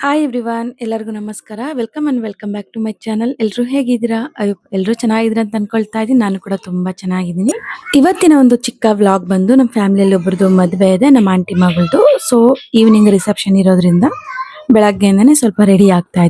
Hi everyone, ಎಲ್ಲರಿಗೂ ನಮಸ್ಕಾರ. Welcome and welcome back to my channel. ಎಲ್ಲರೂ ಹೇಗಿದ್ದೀರಾ? ಎಲ್ಲರೂ ಚೆನ್ನಾಗಿದ್ದೀರಾ ಅಂತ ಅನ್ಕೊಳ್ತಾ ಇದ್ದೀನಿ. ನಾನು ಕೂಡ ತುಂಬಾ ಚೆನ್ನಾಗಿದ್ದೀನಿ. ಇವತ್ತಿನ ಒಂದು ಚಿಕ್ಕ ವ್ಲಾಗ್ ಬಂದು ನಮ್ಮ ಫ್ಯಾಮಿಲಿಯಲ್ಲಿ ಒಬ್ಬರದು ಮದುವೆ ಇದೆ, ನಮ್ಮ ಆಂಟಿ ಮಗಳದು. ಸೊ ಈವ್ನಿಂಗ್ ರಿಸೆಪ್ಷನ್ ಇರೋದ್ರಿಂದ ಬೆಳಗ್ಗೆಯಿಂದಾನೆ ಸ್ವಲ್ಪ ರೆಡಿ ಆಗ್ತಾ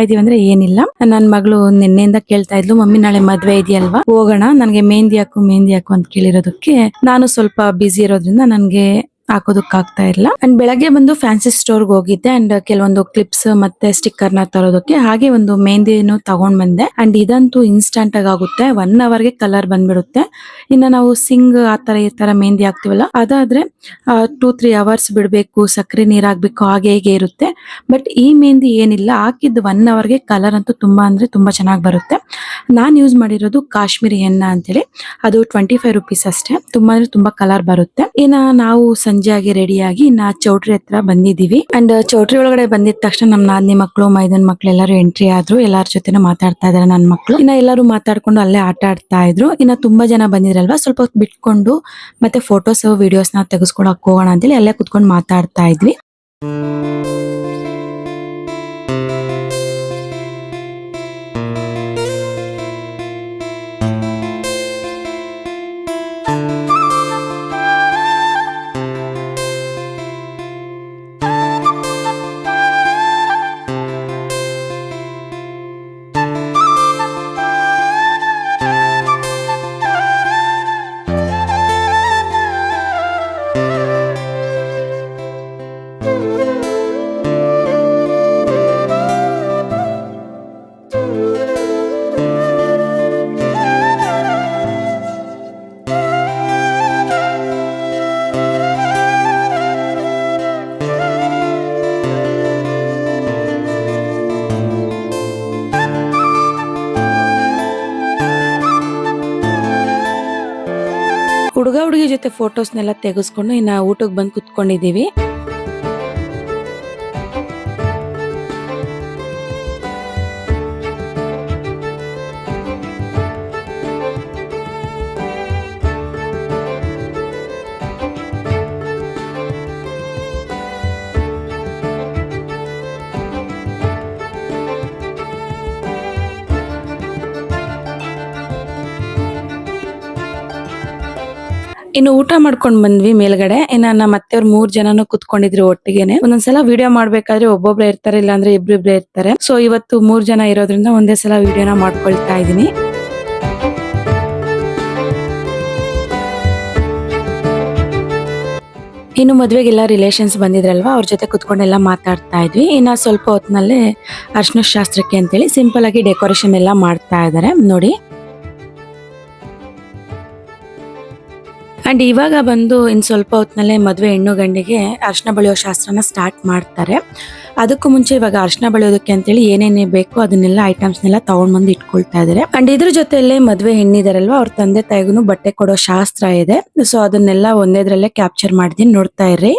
ಇದೀವಿ. ಅಂದ್ರೆ ಏನಿಲ್ಲ, ನನ್ನ ಮಗಳು ನಿನ್ನೆಯಿಂದ ಕೇಳ್ತಾ ಇದ್ಲು, ಮಮ್ಮಿ ನಾಳೆ ಮದ್ವೆ ಇದೆಯಲ್ವಾ, ಹೋಗೋಣ, ನನಗೆ ಮೆಹಂದಿ ಹಾಕು ಅಂತ ಕೇಳಿರೋದಕ್ಕೆ ನಾನು ಸ್ವಲ್ಪ ಬಿಸಿ ಇರೋದ್ರಿಂದ ನನಗೆ ಹಾಕೋದಕ್ಕೆ ಆಗ್ತಾ ಇಲ್ಲ. ಅಂಡ್ ಬೆಳಗ್ಗೆ ಬಂದು ಫ್ಯಾನ್ಸಿ ಸ್ಟೋರ್ಗೆ ಹೋಗಿದ್ದೆ ಅಂಡ್ ಕೆಲವೊಂದು ಕ್ಲಿಪ್ಸ್ ಮತ್ತೆ ಸ್ಟಿಕ್ಕರ್ ನ ತರೋದಕ್ಕೆ, ಹಾಗೆ ಒಂದು ಮೆಹಂದಿನು ತಗೊಂಡ್ ಬಂದೆ. ಅಂಡ್ ಇದಂತೂ ಇನ್ಸ್ಟಂಟ್ ಆಗಿ ಆಗುತ್ತೆ, 1 hour ಗೆ ಕಲರ್ ಬಂದ್ಬಿಡುತ್ತೆ. ಇನ್ನ ನಾವು ಆತರ ಈ ತರ ಮೆಹಂದಿ ಹಾಕ್ತಿವಲ್ಲ, ಅದಾದ್ರೆ 2-3 hours ಬಿಡ್ಬೇಕು, ಸಕ್ಕರೆ ನೀರ್ ಹಾಕ್ಬೇಕು, ಹಾಗೆ ಹೇಗೆ ಇರುತ್ತೆ. ಬಟ್ ಈ ಮೆಹಂದಿ ಏನಿಲ್ಲ, ಹಾಕಿದ್ದು 1 hour ಗೆ ಕಲರ್ ಅಂತೂ ತುಂಬಾ ಅಂದ್ರೆ ತುಂಬಾ ಚೆನ್ನಾಗಿ ಬರುತ್ತೆ. ನಾನ್ ಯೂಸ್ ಮಾಡಿರೋದು ಕಾಶ್ಮೀರಿ ಹೆನ್ನ ಅಂತೇಳಿ, ಅದು 25 rupees ಅಷ್ಟೇ. ತುಂಬಾ ಅಂದ್ರೆ ತುಂಬಾ ಕಲರ್ ಬರುತ್ತೆ. ಇನ್ನ ನಾವು ಸಂಜೆ ಆಗಿ ರೆಡಿ ಆಗಿ ಇನ್ನ ಚೌಟ್ರಿ ಹತ್ರ ಬಂದಿದೀವಿ. ಅಂಡ್ ಚೌಟ್ರಿ ಒಳಗಡೆ ಬಂದಿದ ತಕ್ಷಣ ನಮ್ಮ ನಾದಿನಿ ಮಕ್ಕಳು, ಮೈದನ್ ಮಕ್ಳು ಎಲ್ಲರೂ ಎಂಟ್ರಿ ಆದ್ರು. ಎಲ್ಲಾರ ಜೊತೆನೂ ಮಾತಾಡ್ತಾ ಇದಾರೆ ನನ್ನ ಮಕ್ಕಳು. ಇನ್ನ ಎಲ್ಲರೂ ಮಾತಾಡ್ಕೊಂಡು ಅಲ್ಲೇ ಆಟ ಆಡ್ತಾ ಇದ್ರು. ಇನ್ನ ತುಂಬಾ ಜನ ಬಂದಿದ್ರಲ್ವಾ, ಸ್ವಲ್ಪ ಹೊತ್ತು ಬಿಟ್ಕೊಂಡು ಮತ್ತೆ ಫೋಟೋಸ್ ವಿಡಿಯೋಸ್ ನ ತೆಗೆಸ್ಕೊಳಕ್ ಹೋಗೋಣ ಅಂತೇಳಿ ಅಲ್ಲೇ ಕುತ್ಕೊಂಡು ಮಾತಾಡ್ತಾ ಇದ್ವಿ. ಹುಡುಗ ಹುಡುಗಿ ಜೊತೆ ಫೋಟೋಸ್ನೆಲ್ಲ ತೆಗೆಸ್ಕೊಂಡು ಇನ್ನ ಊಟಕ್ಕೆ ಬಂದು ಕುತ್ಕೊಂಡಿದೀವಿ. ಇನ್ನು ಊಟ ಮಾಡ್ಕೊಂಡ್ ಬಂದ್ವಿ ಮೇಲ್ಗಡೆ. ಇನ್ನ ನಮ್ಮ ಅತ್ತೆಯವ್ರು 3 ಜನನು ಕುತ್ಕೊಂಡಿದ್ರು ಒಟ್ಟಿಗೆನೆ. ಒಂದೊಂದ್ಸಲ ವಿಡಿಯೋ ಮಾಡ್ಬೇಕಾದ್ರೆ ಒಬ್ಬೊಬ್ರೆ ಇರ್ತಾರೆ, ಇಲ್ಲಾಂದ್ರೆ ಇಬ್ರಿಬ್ರೆ ಇರ್ತಾರೆ. ಸೊ ಇವತ್ತು 3 ಜನ ಇರೋದ್ರಿಂದ ಒಂದೇ ಸಲ ವಿಡಿಯೋನ ಮಾಡ್ಕೊಳ್ತಾ ಇದೀನಿ. ಇನ್ನು ಮದ್ವೆಗೆಲ್ಲ ರಿಲೇಷನ್ಸ್ ಬಂದಿದ್ರಲ್ವಾ, ಅವ್ರ ಜೊತೆ ಕುತ್ಕೊಂಡೆಲ್ಲ ಮಾತಾಡ್ತಾ ಇದ್ವಿ. ಇನ್ನ ಸ್ವಲ್ಪ ಹೊತ್ತಿನಲ್ಲೇ ಅರ್ಶಿನ ಶಾಸ್ತ್ರಕ್ಕೆ ಅಂತೇಳಿ ಸಿಂಪಲ್ ಆಗಿ ಡೆಕೋರೇಷನ್ ಎಲ್ಲ ಮಾಡ್ತಾ ಇದಾರೆ ನೋಡಿ. ಅಂಡ್ ಇವಾಗ ಬಂದು ಇನ್ ಸ್ವಲ್ಪ ಹೊತ್ತಿನಲ್ಲೇ ಮದ್ವೆ ಹೆಣ್ಣು ಗಂಡಿಗೆ ಅರ್ಶನ ಬಳಿಯೋ ಶಾಸ್ತ್ರನ ಸ್ಟಾರ್ಟ್ ಮಾಡ್ತಾರೆ. ಅದಕ್ಕೂ ಮುಂಚೆ ಇವಾಗ ಅರ್ಶನ ಬಳಿಯೋದಕ್ಕೆ ಅಂತೇಳಿ ಏನೇನೇ ಬೇಕು ಅದನ್ನೆಲ್ಲ ಐಟಮ್ಸ್ನೆಲ್ಲ ತಗೊಂಡ್ ಬಂದು ಇಟ್ಕೊಳ್ತಾ ಇದಾರೆ. ಅಂಡ್ ಇದ್ರ ಜೊತೆಯಲ್ಲೇ ಮದ್ವೆ ಹೆಣ್ಣಿದಾರಲ್ವಾ, ಅವ್ರ ತಂದೆ ತಾಯಿಗೂ ಬಟ್ಟೆ ಕೊಡೋ ಶಾಸ್ತ್ರ ಇದೆ. ಸೊ ಅದನ್ನೆಲ್ಲ ಒಂದೇದ್ರಲ್ಲೇ ಕ್ಯಾಪ್ಚರ್ ಮಾಡಿದೀನಿ, ನೋಡ್ತಾ ಇರ್ರಿ.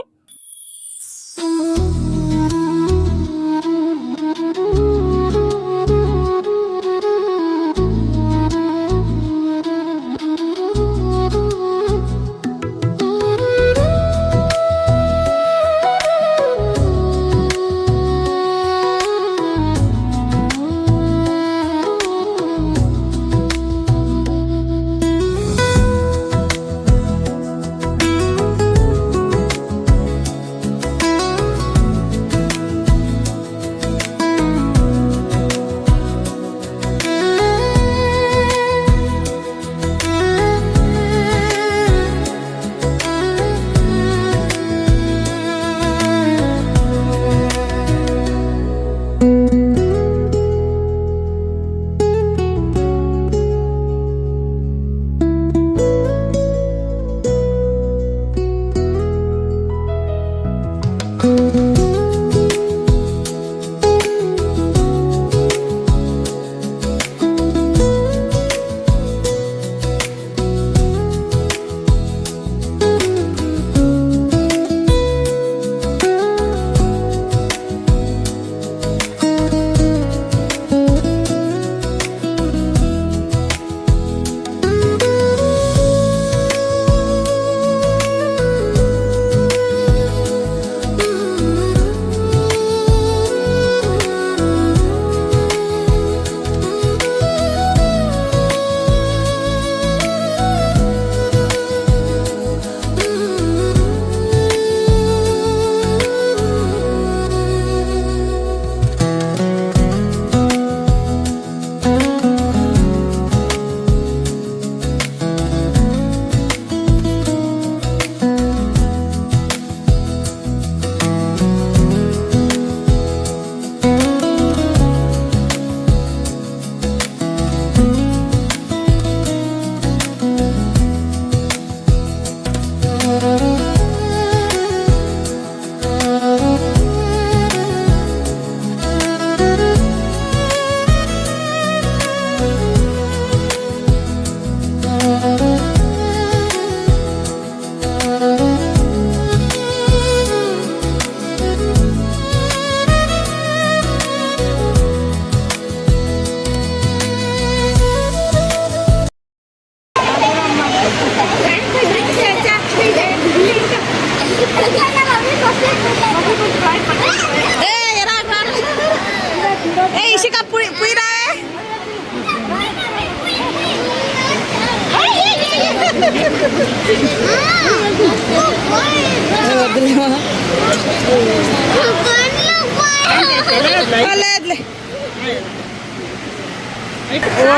ఓ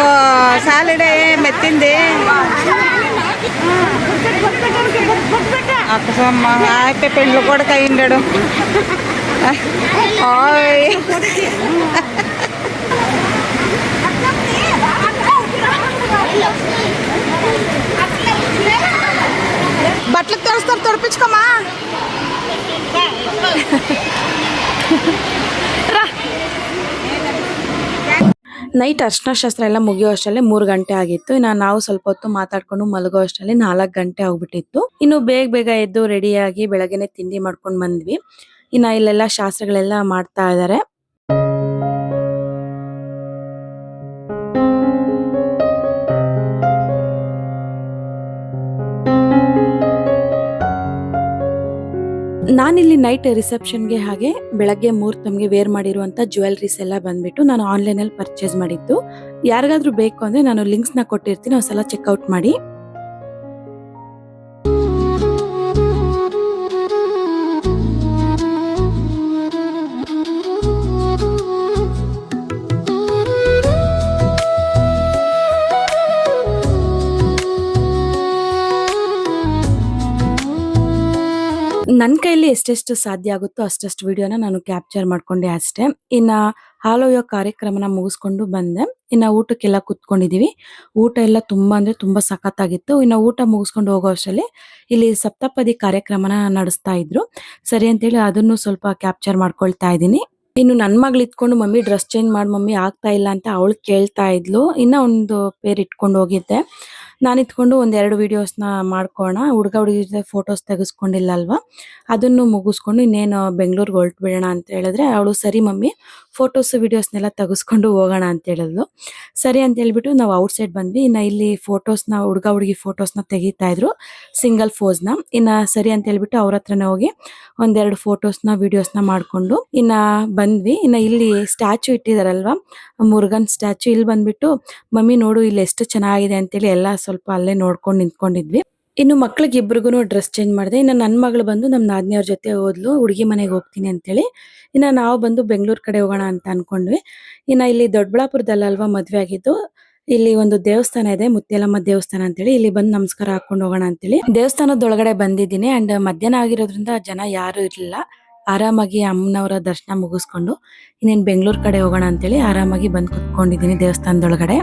సాలడే మెత్తింది అక్కసమ్మ అయితే పెండ్లు కూడా అయ్యిండాడు బట్టలకు తొడుస్తారు తొడిపించుకోమా ನೈಟ್ ಅರ್ಶಿನ ಶಾಸ್ತ್ರ ಎಲ್ಲ ಮುಗಿಯೋ ಅಷ್ಟರಲ್ಲಿ 3 ಗಂಟೆ ಆಗಿತ್ತು. ಇನ್ನು ನಾವು ಸ್ವಲ್ಪ ಹೊತ್ತು ಮಾತಾಡ್ಕೊಂಡು ಮಲಗೋ ಅಷ್ಟರಲ್ಲಿ 4 ಗಂಟೆ ಆಗ್ಬಿಟ್ಟಿತ್ತು. ಇನ್ನು ಬೇಗ ಬೇಗ ಎದ್ದು ರೆಡಿಯಾಗಿ ಬೆಳಗ್ಗೆನೆ ತಿಂಡಿ ಮಾಡ್ಕೊಂಡು ಬಂದ್ವಿ. ಇನ್ನು ಇಲ್ಲೆಲ್ಲ ಶಾಸ್ತ್ರಗಳೆಲ್ಲ ಮಾಡ್ತಾ ಇದ್ದಾರೆ. ನಾನಿಲ್ಲಿ ನೈಟ್ ರಿಸೆಪ್ಷನ್ಗೆ ಹಾಗೆ ಬೆಳಗ್ಗೆ ಮುಹೂರ್ತಂಗೆ ವೇರ್ ಮಾಡಿರುವಂತ ಜ್ಯುವೆಲರೀಸ್ ಎಲ್ಲ ಬಂದ್ಬಿಟ್ಟು ನಾನು ಆನ್ಲೈನ್ ಅಲ್ಲಿ ಪರ್ಚೇಸ್ ಮಾಡಿದ್ದು. ಯಾರಿಗಾದ್ರೂ ಬೇಕು ಅಂದ್ರೆ ನಾನು ಲಿಂಕ್ಸ್ ನ ಕೊಟ್ಟಿರ್ತೀನಿ, ಒಂದ್ಸಲ ಚೆಕ್ಔಟ್ ಮಾಡಿ. ನನ್ನ ಕೈಲಿ ಎಷ್ಟೆಷ್ಟು ಸಾಧ್ಯ ಆಗುತ್ತೋ ಅಷ್ಟಷ್ಟು ವಿಡಿಯೋನ ನಾನು ಕ್ಯಾಪ್ಚರ್ ಮಾಡ್ಕೊಂಡೆ ಅಷ್ಟೇ. ಇನ್ನ ಹಾಲೊಯ್ಯೋ ಕಾರ್ಯಕ್ರಮನ ಮುಗಿಸ್ಕೊಂಡು ಬಂದೆ. ಇನ್ನ ಊಟಕ್ಕೆಲ್ಲ ಕುತ್ಕೊಂಡಿದೀವಿ. ಊಟ ಎಲ್ಲ ತುಂಬಾ ಅಂದ್ರೆ ತುಂಬಾ ಸಖತ್ತಾಗಿತ್ತು. ಇನ್ನ ಊಟ ಮುಗಿಸ್ಕೊಂಡು ಹೋಗೋ ಅಷ್ಟರಲ್ಲಿ ಇಲ್ಲಿ ಸಪ್ತಪದಿ ಕಾರ್ಯಕ್ರಮನ ನಡೆಸ್ತಾ ಇದ್ರು. ಸರಿ ಅಂತೇಳಿ ಅದನ್ನು ಸ್ವಲ್ಪ ಕ್ಯಾಪ್ಚರ್ ಮಾಡ್ಕೊಳ್ತಾ ಇದ್ದೀನಿ. ಇನ್ನು ನನ್ ಮಗಳು ಇಟ್ಕೊಂಡು ಮಮ್ಮಿ ಡ್ರೆಸ್ ಚೇಂಜ್ ಮಾಡಿ ಮಮ್ಮಿ ಆಗ್ತಾ ಇಲ್ಲ ಅಂತ ಅವಳು ಕೇಳ್ತಾ ಇದ್ಲು. ಇನ್ನ ಒಂದು ಪೇರ್ ಇಟ್ಕೊಂಡು ಹೋಗಿದ್ದೆ. ನಾನು ಇಟ್ಕೊಂಡು ಒಂದೆರಡು ವಿಡಿಯೋಸ್ನ ಮಾಡ್ಕೋಣ, ಹುಡುಗ ಹುಡುಗಿ ಜೊತೆ ಫೋಟೋಸ್ ತೆಗೆಸ್ಕೊಂಡಿಲ್ಲ ಅಲ್ವಾ, ಅದನ್ನು ಮುಗಿಸ್ಕೊಂಡು ಇನ್ನೇನು ಬೆಂಗಳೂರಿಗೆ ಹೊರಟು ಬಿಡೋಣ ಅಂತ ಹೇಳಿದ್ರೆ ಅವಳು ಸರಿ ಮಮ್ಮಿ ಫೋಟೋಸ್ ವಿಡಿಯೋಸ್ನೆಲ್ಲ ತೆಗೆಸ್ಕೊಂಡು ಹೋಗೋಣ ಅಂತ ಹೇಳಿದ್ಲು. ಸರಿ ಅಂತ ಹೇಳ್ಬಿಟ್ಟು ನಾವು ಔಟ್ ಸೈಡ್ ಬಂದ್ವಿ. ಇನ್ನ ಇಲ್ಲಿ ಫೋಟೋಸ್ನ ಹುಡುಗ ಹುಡುಗಿ ಫೋಟೋಸ್ನ ತೆಗಿತಾ ಇದ್ರು, ಸಿಂಗಲ್ ಫೋಸ್ನ. ಇನ್ನ ಸರಿ ಅಂತ ಹೇಳ್ಬಿಟ್ಟು ಅವ್ರ ಹತ್ರನೇ ಹೋಗಿ ಒಂದೆರಡು ಫೋಟೋಸ್ನ ವಿಡಿಯೋಸ್ನ ಮಾಡ್ಕೊಂಡು ಇನ್ನ ಬಂದ್ವಿ. ಇನ್ನ ಇಲ್ಲಿ ಸ್ಟ್ಯಾಚು ಇಟ್ಟಿದಾರಲ್ವಾ, ಮುರುಗನ್ ಸ್ಟ್ಯಾಚು, ಇಲ್ಲಿ ಬಂದ್ಬಿಟ್ಟು ಮಮ್ಮಿ ನೋಡು ಇಲ್ಲಿ ಎಷ್ಟು ಚೆನ್ನಾಗಿದೆ ಅಂತೇಳಿ ಎಲ್ಲ ಸ್ವಲ್ಪ ಅಲ್ಲೇ ನೋಡ್ಕೊಂಡು ನಿಂತ್ಕೊಂಡಿದ್ವಿ. ಇನ್ನು ಮಕ್ಳಿಗೆ ಇಬ್ರಿಗೂ ಡ್ರೆಸ್ ಚೇಂಜ್ ಮಾಡಿದೆ. ಇನ್ನು ನನ್ನ ಮಗಳು ಬಂದು ನಮ್ಮ ನಾದಿನಿಯವ್ರ ಜೊತೆ ಹೋದ್ಲು, ಹುಡುಗಿ ಮನೆಗೆ ಹೋಗ್ತೀನಿ ಅಂತೇಳಿ. ಇನ್ನು ನಾವು ಬಂದು ಬೆಂಗಳೂರು ಕಡೆ ಹೋಗೋಣ ಅಂತ ಅನ್ಕೊಂಡ್ವಿ. ಇನ್ನು ಇಲ್ಲಿ ದೊಡ್ಡಬಳ್ಳಾಪುರದಲ್ಲಲ್ವಾ ಮದ್ವೆ ಆಗಿದ್ದು, ಇಲ್ಲಿ ಒಂದು ದೇವಸ್ಥಾನ ಇದೆ, ಮುತ್ಯಾಲಮ್ಮ ದೇವಸ್ಥಾನ ಅಂತೇಳಿ, ಇಲ್ಲಿ ಬಂದು ನಮಸ್ಕಾರ ಹಾಕೊಂಡು ಹೋಗೋಣ ಅಂತೇಳಿ ದೇವಸ್ಥಾನದೊಳಗಡೆ ಬಂದಿದ್ದೀನಿ. ಅಂಡ್ ಮಧ್ಯಾಹ್ನ ಆಗಿರೋದ್ರಿಂದ ಜನ ಯಾರು ಇರ್ಲಿಲ್ಲ. ಆರಾಮಾಗಿ ಅಮ್ಮನವರ ದರ್ಶನ ಮುಗಿಸ್ಕೊಂಡು ಇನ್ನೇನು ಬೆಂಗಳೂರು ಕಡೆ ಹೋಗೋಣ ಅಂತೇಳಿ ಆರಾಮಾಗಿ ಬಂದು ಕುತ್ಕೊಂಡಿದ್ದೀನಿ ದೇವಸ್ಥಾನದೊಳಗಡೆ.